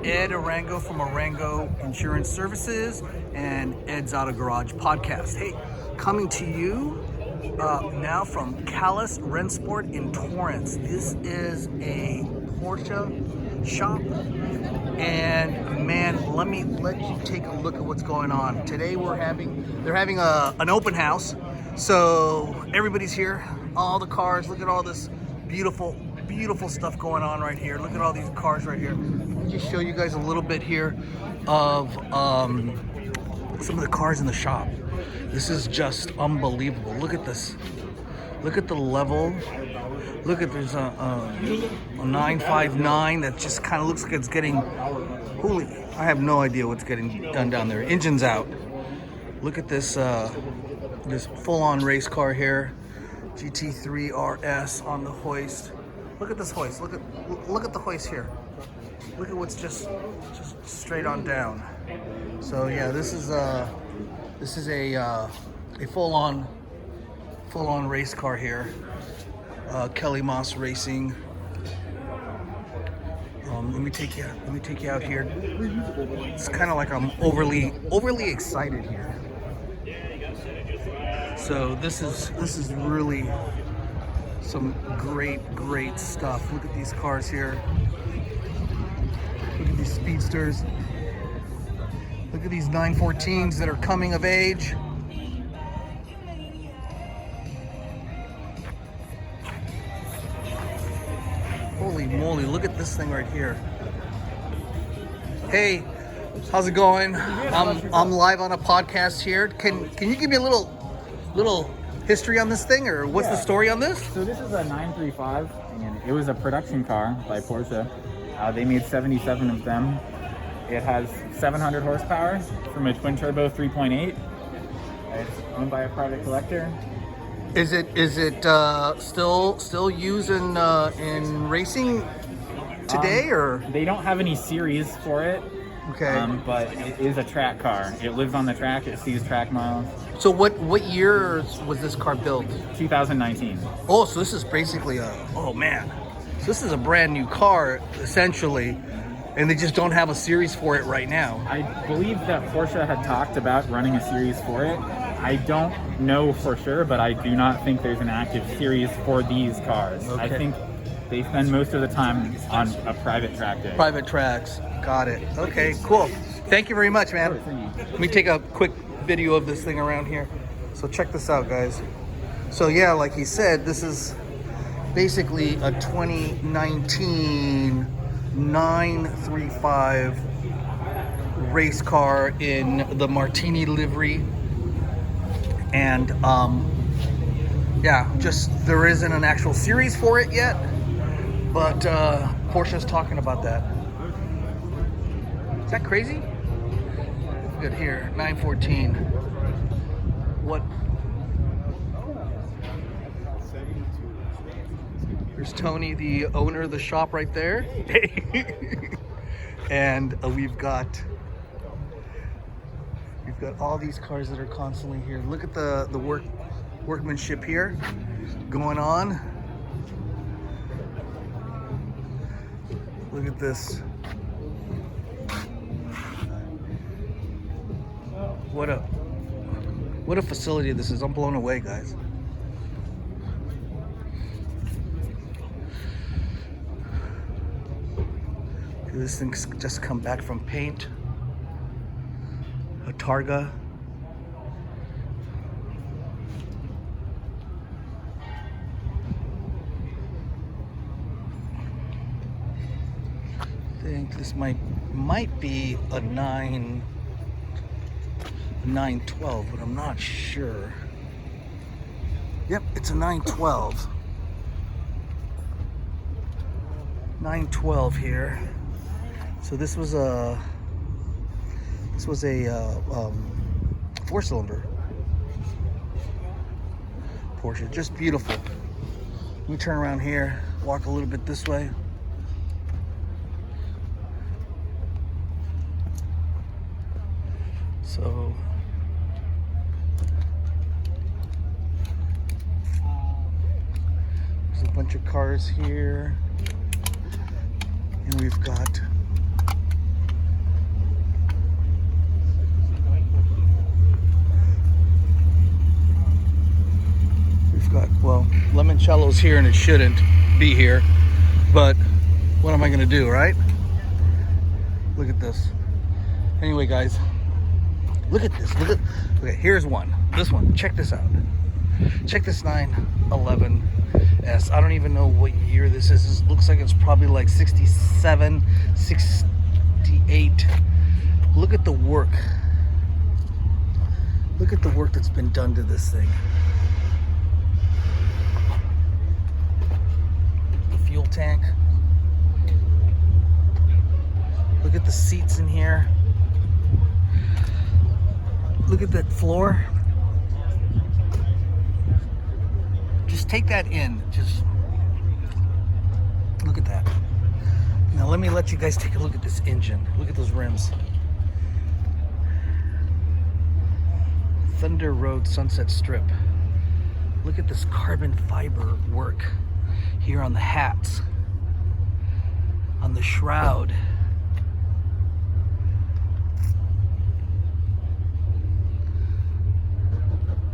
Ed Arango from Arango Insurance Services and Ed's Auto Garage podcast. Hey, coming to you now from Callas Rennsport in Torrance. This is a Porsche shop, and man, let you take a look at what's going on. Today they're having an open house, so everybody's here. All the cars. Look at all this beautiful stuff going on right here. Look at all these cars right here. Let me just show you guys a little bit here of some of the cars in the shop. This is just unbelievable. Look at this. Look at the level. Look at, there's a 959 that just kind of looks like it's getting, holy, I have no idea what's getting done down there. Engine's out. Look at this this full-on race car here. GT3 RS on the hoist. Look at this hoist. Look at the hoist here. Look at what's just straight on down. So yeah, this is a full-on race car here. Kelly Moss Racing. Let me take you out here. It's kind of like I'm overly excited here. So this is really some great stuff. Look at these cars here. Look at these speedsters. Look at these 914s that are coming of age. Holy moly, look at this thing right here. Hey, how's it going? I'm live on a podcast here. Can you give me a little history on this thing, or what's the story on this? So this is a 935, and it was a production car by Porsche. They made 77 of them. It has 700 horsepower from a twin turbo 3.8. It's owned by a private collector. Is it still used in racing today, or? They don't have any series for it. Okay. But it is a track car. It lives on the track. It sees track miles. So what year was this car built? 2019. Oh, so this is basically oh man. So this is a brand new car, essentially, and they just don't have a series for it right now. I believe that Porsche had talked about running a series for it. I don't know for sure, but I do not think there's an active series for these cars. Okay. I think they spend most of the time on a private track day. Private tracks. Got it. Okay, cool. Thank you very much, man. Sure, thank you. Let me take a quick video of this thing around here. So check this out, guys. So yeah, like he said, this is basically a 2019 935 race car in the Martini livery. And yeah, just there isn't an actual series for it yet, but Porsche's talking about that. Is that crazy? Good here, 914. What? There's Tony, the owner of the shop right there. And we've got all these cars that are constantly here. Look at the workmanship here going on. Look at this. What a facility this is. I'm blown away, guys. This thing's just come back from paint. A Targa. I think this might be a 912, but I'm not sure. Yep, it's a 912. 912 here. So this was a 4-cylinder Porsche, just beautiful. Let me turn around here, walk a little bit this way. So there's a bunch of cars here, and we've got limoncello's here and it shouldn't be here, but what am I gonna do, right? Look at this. Anyway, guys, look at this. Okay, here's one. This one. Check this out. Check this 911S. I don't even know what year this is. This looks like it's probably like 67, 68. Look at the work. Look at the work that's been done to this thing. The fuel tank. Look at the seats in here. Look at that floor. Just take that in. Just look at that. Now let me let you guys take a look at this engine. Look at those rims. Thunder Road Sunset Strip. Look at this carbon fiber work here on the hats, on the shroud.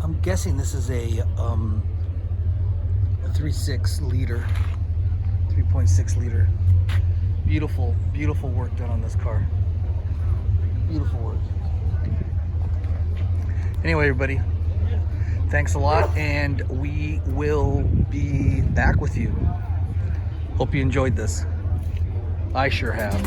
I'm guessing this is a 3.6 liter. Beautiful, beautiful work done on this car. Beautiful work. Anyway, everybody, thanks a lot, and we will be back with you. Hope you enjoyed this. I sure have.